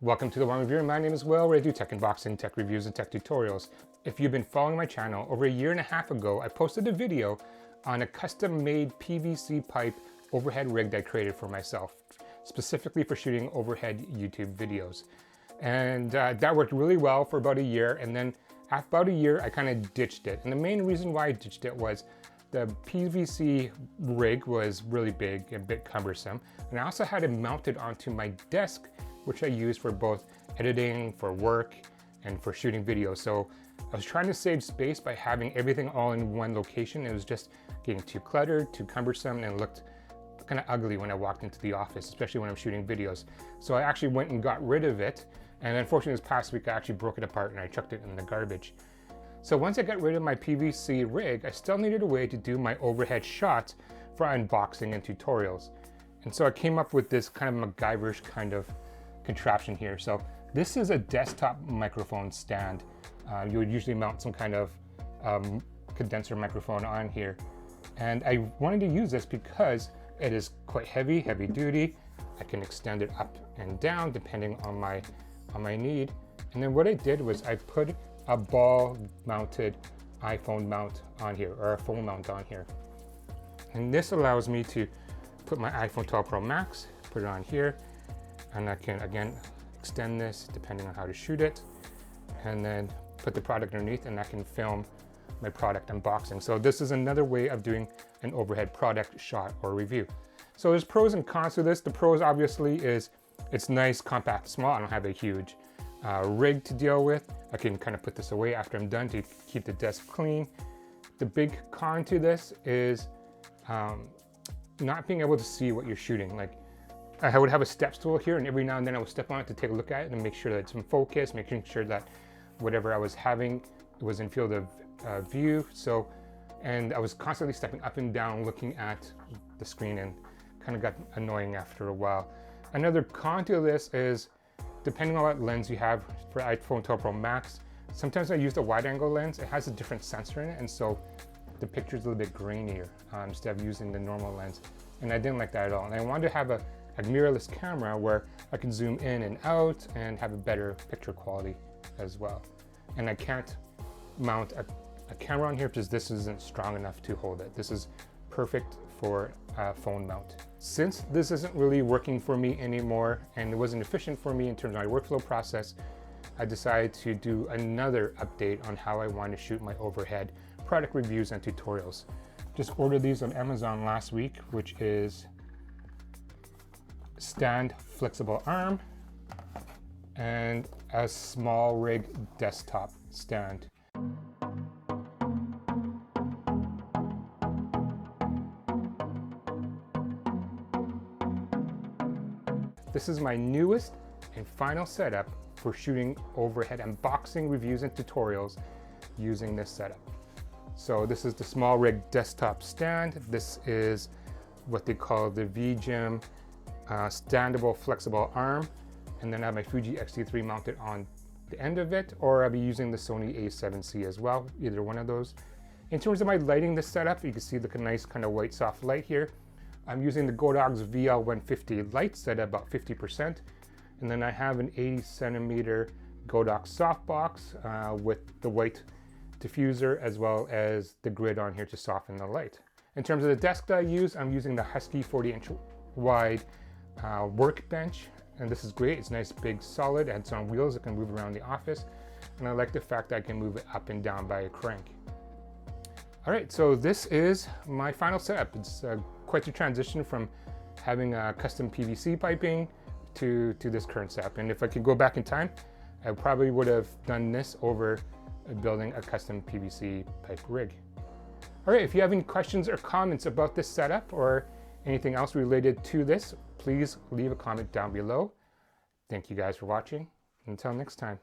Welcome to the Wong Review. My name is Will, where I do tech unboxing, tech reviews, and tech tutorials. If you've been following my channel, over a year and a half ago, I posted a video on a custom-made PVC pipe overhead rig that I created for myself, specifically for shooting overhead YouTube videos. And that worked really well for about a year, and then after about a year, I kind of ditched it. And the main reason why I ditched it was the PVC rig was really big and a bit cumbersome, and I also had it mounted onto my desk, which I use for both editing, for work, and for shooting videos. So I was trying to save space by having everything all in one location. It was just getting too cluttered, too cumbersome, and looked kind of ugly when I walked into the office, especially when I'm shooting videos. So I actually went and got rid of it. And unfortunately this past week I actually broke it apart and I chucked it in the garbage. So once I got rid of my PVC rig, I still needed a way to do my overhead shots for unboxing and tutorials. And so I came up with this kind of MacGyverish kind of contraption here. So this is a desktop microphone stand. You would usually mount some kind of condenser microphone on here. And I wanted to use this because it is quite heavy duty. I can extend it up and down depending on my need. And then what I did was I put a ball mounted iPhone mount on here, or a phone mount on here. And this allows me to put my iPhone 12 Pro Max, put it on here, and I can again extend this depending on how to shoot it, and then put the product underneath, and I can film my product unboxing. So this is another way of doing an overhead product shot or review. So there's pros and cons to this. The pros obviously is it's nice, compact, small. I don't have a huge rig to deal with. I can kind of put this away after I'm done to keep the desk clean. The big con to this is not being able to see what you're shooting. Like, I would have a step stool here, and every now and then I would step on it to take a look at it and make sure that it's in focus, making sure that whatever I was having was in field of view. So, and I was constantly stepping up and down looking at the screen, and kind of got annoying after a while. Another con to this is, depending on what lens you have for iPhone 12 Pro Max, sometimes I use the wide angle lens. It has a different sensor in it, and so the picture's a little bit grainier instead of using the normal lens. And I didn't like that at all. And I wanted to have a mirrorless camera where I can zoom in and out and have a better picture quality as well. And I can't mount a camera on here because this isn't strong enough to hold it. This is perfect for a phone mount. Since this isn't really working for me anymore and it wasn't efficient for me in terms of my workflow process, I decided to do another update on how I want to shoot my overhead product reviews and tutorials. Just ordered these on Amazon last week, which is stand flexible arm and a small rig desktop stand. This is my newest and final setup for shooting overhead unboxing reviews and tutorials using this setup. So this is the small rig desktop stand. This is what they call the VGym standable flexible arm. And then I have my Fuji X-T3 mounted on the end of it, or I'll be using the Sony A7C as well, either one of those. In terms of my lighting this setup, you can see the nice kind of white soft light here. I'm using the Godox VL150 light set at about 50%. And then I have an 80 centimeter Godox softbox with the white diffuser as well as the grid on here to soften the light. In terms of the desk that I use, I'm using the Husky 40-inch wide workbench. And this is great. It's nice, big, solid. It has on wheels. It can move around the office. And I like the fact that I can move it up and down by a crank. All right, so this is my final setup. It's quite a transition from having a custom PVC piping to this current setup. And if I could go back in time, I probably would have done this over building a custom PVC pipe rig. All right, if you have any questions or comments about this setup or anything else related to this, please leave a comment down below. Thank you guys for watching. Until next time.